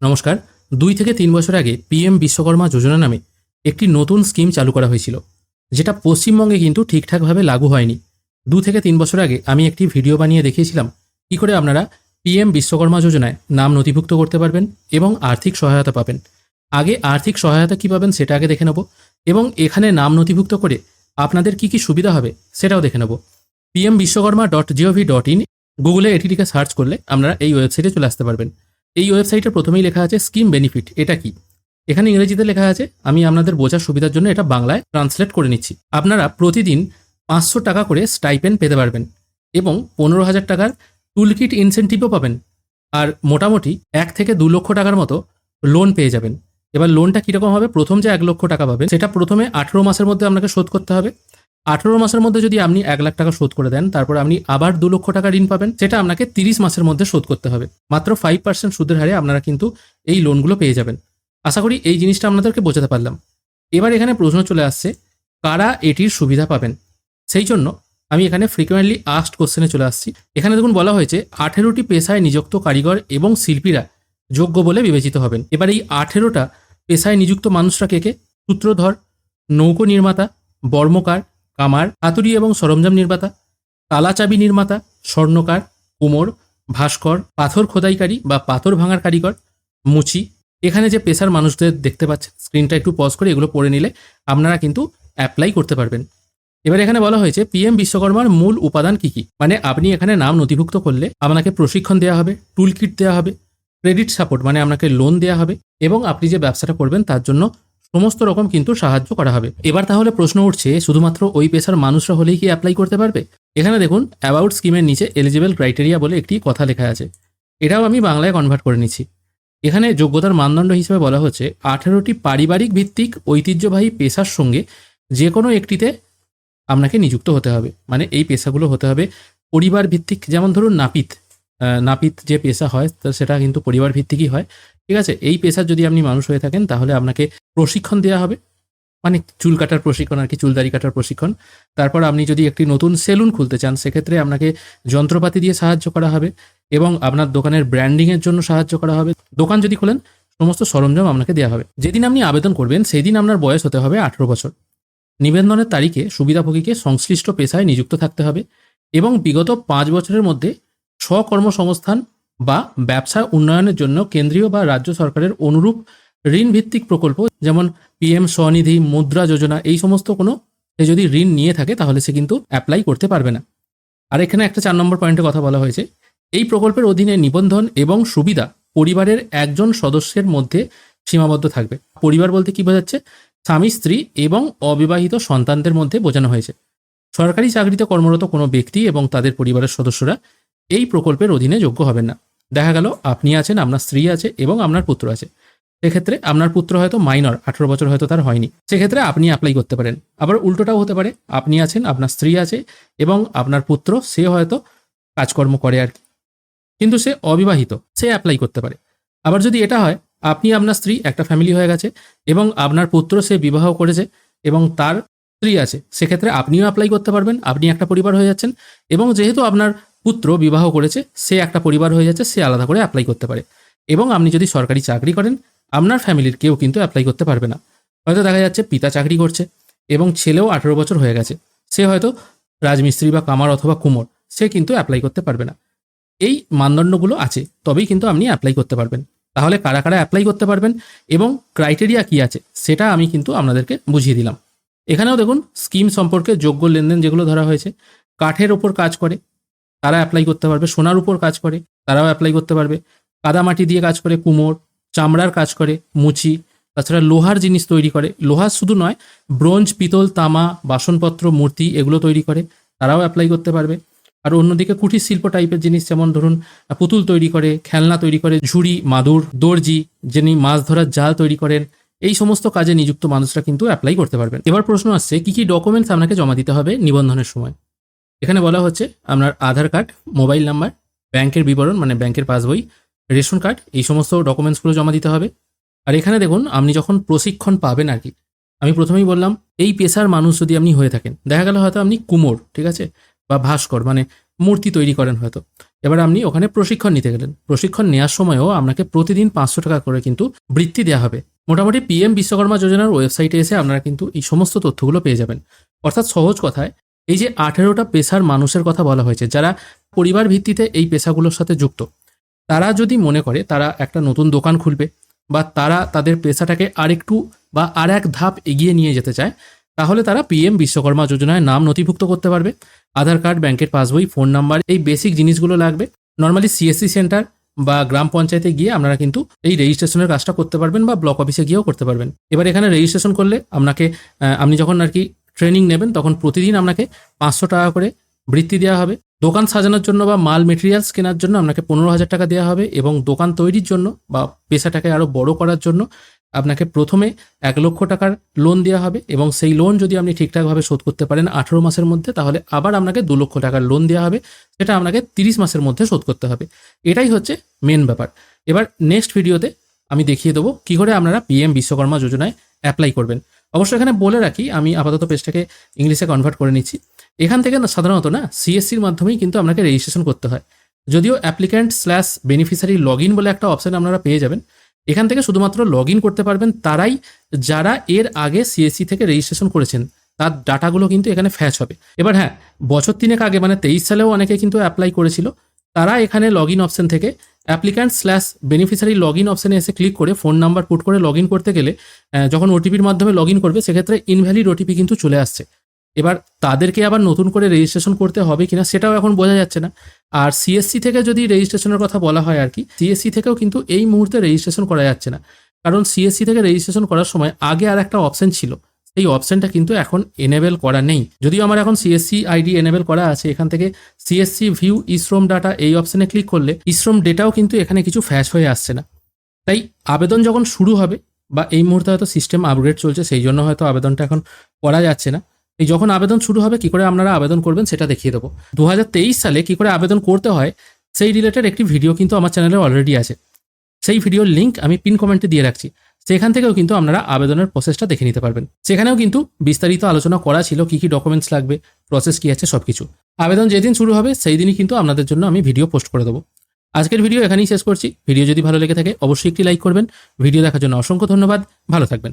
নমস্কার। 2 থেকে 3 বছর আগে পিএম বিশ্বকর্মা যোজনা নামে একটি নতুন স্কিম চালু করা হয়েছিল, যেটা পশ্চিমবঙ্গে কিন্তু ঠিকঠাকভাবে লাগু হয়নি। 2 থেকে 3 বছর আগে আমি একটি ভিডিও বানিয়ে দেখিয়েছিলাম কী করে আপনারা পিএম বিশ্বকর্মা যোজনায় নাম নথিভুক্ত করতে পারবেন এবং আর্থিক সহায়তা পাবেন। আগে আর্থিক সহায়তা কী পাবেন সেটা আগে দেখে নেব, এবং এখানে নাম নথিভুক্ত করে আপনাদের কী কী সুবিধা হবে সেটাও দেখে নেব। pmvishwakarma.gov.in গুগলে এটি লিখে সার্চ করলে আপনারা এই ওয়েবসাইটে চলে আসতে পারবেন। এই ওয়েবসাইটে প্রথমেই লেখা আছে স্কিম বেনিফিট। এটা কি? এখানে ইংরেজিতে লেখা আছে, আমি আপনাদের বোঝার সুবিধার জন্য এটা বাংলায় ট্রান্সলেট করে নিচ্ছি। আপনারা প্রতিদিন 500 টাকা করে স্টাইপেন্ড পেতে পারবেন এবং 15,000 টাকার টুলকিট ইনসেন্টিভও পাবেন, আর মোটামুটি 1 থেকে 2 লক্ষ টাকার মতো লোন পেয়ে যাবেন। এবার লোনটা কীরকম হবে? প্রথম যে 1 লক্ষ টাকা পাবেন সেটা প্রথমে 18 মাসের মধ্যে আপনাকে শোধ করতে হবে। 18 মাসের মধ্যে যদি আপনি 1 লাখ টাকা শোধ করে দেন, তারপর আপনি আবার 2 লক্ষ টাকা ঋণ পাবেন, সেটা আপনাকে 30 মাসের মধ্যে শোধ করতে হবে। মাত্র 5% সুদের হারে আপনারা কিন্তু এই লোনগুলো পেয়ে যাবেন। আশা করি এই জিনিসটা আপনাদেরকে বোঝাতে পারলাম। এবার এখানে প্রশ্ন চলে আসছে, কারা এটির সুবিধা পাবেন? সেই জন্য আমি এখানে ফ্রিকোয়েন্টলি আস্কড কোশ্চেনে চলে আসছি। এখানে দেখুন বলা হয়েছে 18টি পেশায় নিযুক্ত কারিগর এবং শিল্পীরা যোগ্য বলে বিবেচিত হবেন। এবার এই 18টা পেশায় নিযুক্ত মানুষরা কে কে? সূত্রধর, নৌকো নির্মাতা, বর্মকার, কামার, হাতুড়ি এবং সরঞ্জাম নির্মাতা, তালাচাবি নির্মাতা, স্বর্ণকার, কুমোর, ভাস্কর, পাথর খোদাইকারী বা পাথর ভাঙার কারিগর, মুচি। এখানে যে পেশার মানুষদের দেখতে পাচ্ছেন, স্ক্রিনটা একটু পজ করে এগুলো পড়ে নিলে আপনারা কিন্তু অ্যাপ্লাই করতে পারবেন। এবার এখানে বলা হয়েছে পিএম বিশ্বকর্মার মূল উপাদান কি কি। মানে আপনি এখানে নাম নথিভুক্ত করলে আপনাকে প্রশিক্ষণ দেওয়া হবে, টুল কিট দেওয়া হবে, ক্রেডিট সাপোর্ট মানে আপনাকে লোন দেওয়া হবে, এবং আপনি যে ব্যবসাটা করবেন তার জন্য সমস্ত রকম কিন্তু সাহায্য করা হবে। এবার তাহলে প্রশ্ন উঠছে, শুধুমাত্র ওই পেশার মানুষরা হলেই কি অ্যাপ্লাই করতে পারবে? এখানে দেখুন অ্যাবাউট স্কিমের নিচে এলিজিবল ক্রাইটেরিয়া বলে একটি কথা লেখা আছে, এটাও আমি বাংলায় কনভার্ট করে নিচ্ছি। এখানে যোগ্যতার মানদণ্ড হিসেবে বলা হচ্ছে 18টি পারিবারিক ভিত্তিক ঐতিহ্যবাহী পেশার সঙ্গে যে কোনো একটিতে আপনাকে নিযুক্ত হতে হবে। মানে এই পেশাগুলো হতে হবে পরিবার ভিত্তিক। যেমন ধরুন নাপিত যে পেশা হয় সেটা কিন্তু পরিবার ভিত্তিকই হয়, ঠিক আছে? এই পেশার যদি আপনি মানুষ হয়ে থাকেন তাহলে আপনাকে প্রশিক্ষণ দেওয়া হবে, মানে চুল কাটার প্রশিক্ষণ আর কি, চুলদাড়ি কাটার প্রশিক্ষণ। তারপর আপনি যদি একটি নতুন সেলুন খুলতে চান সেক্ষেত্রে আপনাকে যন্ত্রপাতি দিয়ে সাহায্য করা হবে এবং আপনার দোকানের ব্র্যান্ডিংয়ের জন্য সাহায্য করা হবে। দোকান যদি খোলেন সমস্ত সরঞ্জাম আপনাকে দেওয়া হবে। যেদিন আপনি আবেদন করবেন সেই দিন আপনার বয়স হতে হবে 18 বছর। নিবন্ধনের তারিখে সুবিধাভোগীকে সংশ্লিষ্ট পেশায় নিযুক্ত থাকতে হবে এবং বিগত 5 বছরের মধ্যে স্বকর্মসংস্থান বা ব্যবসা উন্নয়নের জন্য কেন্দ্রীয় বা রাজ্য সরকারের অনুরূপ ঋণ ভিত্তিক প্রকল্প, যেমন পিএম স্বনিধি, মুদ্রা যোজনা, এই সমস্ত কোনো যদি ঋণ নিয়ে থাকে তাহলে সে কিন্তু অ্যাপ্লাই করতে পারবে না। আর এখানে একটা 4 নম্বর পয়েন্টে কথা বলা হয়েছে, এই প্রকল্পের অধীনে নিবন্ধন এবং সুবিধা পরিবারের একজন সদস্যের মধ্যে সীমাবদ্ধ থাকবে। পরিবার বলতে কি বোঝাচ্ছে? স্বামী, স্ত্রী এবং অবিবাহিত সন্তানদের মধ্যে বোঝানো হয়েছে। সরকারি চাকরিতে কর্মরত কোনো ব্যক্তি এবং তাদের পরিবারের সদস্যরা এই প্রকল্পের অধীনে যোগ্য হবেন না। দেখা গেল আপনি আছেন, আপনার স্ত্রী আছে এবং আপনার পুত্র আছে। সেক্ষেত্রে আপনার পুত্র হয়তো মাইনর, 18 বছর হয়তো তার হয়নি, সেক্ষেত্রে আপনি অ্যাপ্লাই করতে পারেন। আবার উল্টোটাও হতে পারে, আপনি আছেন, আপনার স্ত্রী আছে এবং আপনার পুত্র সে হয়তো কাজকর্ম করে আর কি, কিন্তু সে অবিবাহিত, সে অ্যাপ্লাই করতে পারে। আবার যদি এটা হয়, আপনি, আপনার স্ত্রী, একটা ফ্যামিলি হয়ে গেছে এবং আপনার পুত্র সে বিবাহ করেছে এবং তার স্ত্রী আছে, সেক্ষেত্রে আপনিও অ্যাপ্লাই করতে পারবেন, আপনি একটা পরিবার হয়ে যাচ্ছেন। এবং যেহেতু আপনার পুত্র বিবাহ করেছে, সে একটা পরিবার হয়ে যাচ্ছে, সে আলাদা করে অ্যাপ্লাই করতে পারে। এবং আপনি যদি সরকারি চাকরি করেন, আপনার ফ্যামিলির কেউ কিন্তু অ্যাপ্লাই করতে পারবে না। হয়তো দেখা যাচ্ছে পিতা চাকরি করছে এবং ছেলেও 18 বছর হয়ে গেছে, সে হয়তো রাজমিস্ত্রি বা কামার অথবা কুমোর, সে কিন্তু অ্যাপ্লাই করতে পারবে না। এই মানদণ্ডগুলো আছে, তবেই কিন্তু আপনি অ্যাপ্লাই করতে পারবেন। তাহলে কারা কারা অ্যাপ্লাই করতে পারবেন এবং ক্রাইটেরিয়া কি আছে সেটা আমি কিন্তু আপনাদেরকে বুঝিয়ে দিলাম। এখানেও দেখুন স্কিম সম্পর্কে যোগ্য লেনদেন যেগুলো ধরা হয়েছে, কাঠের ওপর কাজ করে তারা অ্যাপ্লাই করতে পারবে, সোনার উপর কাজ করে তারাও অ্যাপ্লাই করতে পারবে, কাদামাটি দিয়ে কাজ করে কুমোর, চামড়ার কাজ করে মুচি, তাছাড়া লোহার জিনিস তৈরি করে, লোহার শুধু নয় ব্রোঞ্জ, পিতল, তামা, বাসনপত্র, মূর্তি এগুলো তৈরি করে, তারাও অ্যাপ্লাই করতে পারবে। আর অন্যদিকে কুটির শিল্প টাইপের জিনিস, যেমন ধরুন পুতুল তৈরি করে, খেলনা তৈরি করে, ঝুড়ি, মাদুর, দর্জি, যিনি মাছ ধরার জাল তৈরি করেন, এই সমস্ত কাজে নিযুক্ত মানুষরা কিন্তু অ্যাপ্লাই করতে পারবেন। এবার প্রশ্ন আসছে, কি কি ডকুমেন্টস আপনাকে জমা দিতে হবে নিবন্ধনের সময়। এখানে বলা হচ্ছে আপনার আধার কার্ড, মোবাইল নাম্বার, ব্যাংকের বিবরণ মানে ব্যাংকের পাসবই, রেশন কার্ড, এই সমস্ত ডকুমেন্টসগুলো জমা দিতে হবে। আর এখানে দেখুন আপনি যখন প্রশিক্ষণ পাবেন আর কি, আমি প্রথমেই বললাম এই পেশার মানুষ যদি আপনি হয়ে থাকেন, দেখা গেল হয়তো আপনি কুমোর, ঠিক আছে, বা ভাস্কর মানে মূর্তি তৈরি করেন হয়তো। এবার আপনি ওখানে প্রশিক্ষণ নিতে গেলেন, প্রশিক্ষণ নেওয়ার সময়ও আপনাকে প্রতিদিন 500 টাকা করে কিন্তু বৃত্তি দেওয়া হবে। মোটামুটি পিএম বিশ্বকর্মা যোজনার ওয়েবসাইটে এসে আপনারা কিন্তু এই সমস্ত তথ্যগুলো পেয়ে যাবেন। অর্থাৎ সহজ কথায় এই যে 18টা পেশার মানুষের কথা বলা হয়েছে, যারা পরিবার ভিত্তিতে এই পেশাগুলোর সাথে যুক্ত, তারা যদি মনে করে তারা একটা নতুন দোকান খুলবে বা তারা তাদের পেশাটাকে আরেকটু বা আর এক ধাপ এগিয়ে নিয়ে যেতে চায়, তাহলে তারা পিএম বিশ্বকর্মা যোজনায় নাম নথিভুক্ত করতে পারবে। আধার কার্ড, ব্যাংকের পাসবই, ফোন নাম্বার, এই বেসিক জিনিসগুলো লাগবে। নর্মালি সিএসসি সেন্টার বা গ্রাম পঞ্চায়েতে গিয়ে আপনারা কিন্তু এই রেজিস্ট্রেশনের কাজটা করতে পারবেন বা ব্লক অফিসে গিয়েও করতে পারবেন। এবার এখানে রেজিস্ট্রেশন করলে আপনি যখন আর কি ট্রেনিং নেবেন তখন প্রতিদিন আপনাকে 500 টাকা করে বৃত্তি দেওয়া হবে। দোকান সাজানোর জন্য বা মাল মেটেরিয়ালস কেনার জন্য আপনাকে 15,000 টাকা দেওয়া হবে, এবং দোকান তৈরির জন্য বা পেশাটাকে আরও বড় করার জন্য আপনাকে প্রথমে 1 লক্ষ টাকার লোন দেওয়া হবে, এবং সেই লোন যদি আপনি ঠিকঠাকভাবে শোধ করতে পারেন 18 মাসের মধ্যে, তাহলে আবার আপনাকে 2 লক্ষ টাকার লোন দেওয়া হবে, সেটা আপনাকে 30 মাসের মধ্যে শোধ করতে হবে। এটাই হচ্ছে মেন ব্যাপার। এবার নেক্সট ভিডিওতে আমি দেখিয়ে দেবো কী করে আপনারা পিএম বিশ্বকর্মা যোজনায় অ্যাপ্লাই করবেন। অবশ্যই এখানে বলে রাখি, আমি আপাতত পেজটাকে ইংলিশে কনভার্ট করে নিচ্ছি। এখান থেকে সাধারণত সিএসসির মাধ্যমেই কিন্তু আপনাকে রেজিস্ট্রেশন করতে হয়। যদিও অ্যাপ্লিক্যান্ট/বেনিফিশিয়ারি লগ ইন বলে একটা অপশান আপনারা পেয়ে যাবেন। এখান থেকে শুধুমাত্র লগ ইন করতে পারবেন তারাই যারা এর আগে সিএসসি থেকে রেজিস্ট্রেশন করেছেন, তার ডাটাগুলো কিন্তু এখানে ফ্যাচ হবে। এবার হ্যাঁ, বছর 3 আগে মানে 23 সালেও অনেকে কিন্তু অ্যাপ্লাই করেছিল। তারা এখানে লগ ইন অপশান থেকে অ্যাপ্লিক্যান্ট/বেনিফিশিয়ারি লগ ইন অপশানে এসে ক্লিক করে ফোন নাম্বার পুট করে লগ ইন করতে গেলে যখন ওটিপির মাধ্যমে লগ ইন করবে, সেক্ষেত্রে ইনভ্যালিড ওটিপি কিন্তু চলে আসছে। এবার তাদেরকে আবার নতুন করে রেজিস্ট্রেশন করতে হবে কিনা সেটাও এখন বোঝা যাচ্ছে না। আর সিএসসি থেকে যদি রেজিস্ট্রেশনের কথা বলা হয় আর কি, সিএসসি থেকেও কিন্তু এই মুহূর্তে রেজিস্ট্রেশন করা যাচ্ছে না, কারণ সিএসসি থেকে রেজিস্ট্রেশন করার সময় আগে আর একটা অপশন ছিল, এই অপশনটা কিন্তু এখন এনেবেল করা নেই। যদিও আমার এখন সিএসসি আইডি এনেবেল করা আছে, এখান থেকে সিএসসি ভিউ ইশ্রম ডাটা এই অপশনে ক্লিক করলে ইশ্রম ডেটাও কিন্তু এখানে কিছু ফ্যাশ হয়ে আসছে না। তাই আবেদন যখন শুরু হবে, বা এই মুহূর্তে হয়তো সিস্টেম আপগ্রেড চলছে সেই জন্য হয়তো আবেদনটা এখন করা যাচ্ছে না, এই যখন আবেদন শুরু হবে কী করে আপনারা আবেদন করবেন সেটা দেখিয়ে দেবো। 2023 সালে কী করে আবেদন করতে হয় সেই রিলেটেড একটি ভিডিও কিন্তু আমার চ্যানেলে অলরেডি আছে। সেই ভিডিওর লিঙ্ক আমি পিন কমেন্টে দিয়ে রাখছি, সেখান থেকেও কিন্তু আপনারা আবেদনের প্রসেসটা দেখে নিতে পারবেন। সেখানেও কিন্তু বিস্তারিত আলোচনা করা ছিল, কী কী ডকুমেন্টস লাগবে, প্রসেস কী আছে, সব কিছু। আবেদন যেদিন শুরু হবে সেই দিনই কিন্তু আপনাদের জন্য আমি ভিডিও পোস্ট করে দেবো। আজকের ভিডিও এখানেই শেষ করছি। ভিডিও যদি ভালো লেগে থাকে অবশ্যই একটি লাইক করবেন। ভিডিও দেখার জন্য অসংখ্য ধন্যবাদ। ভালো থাকবেন।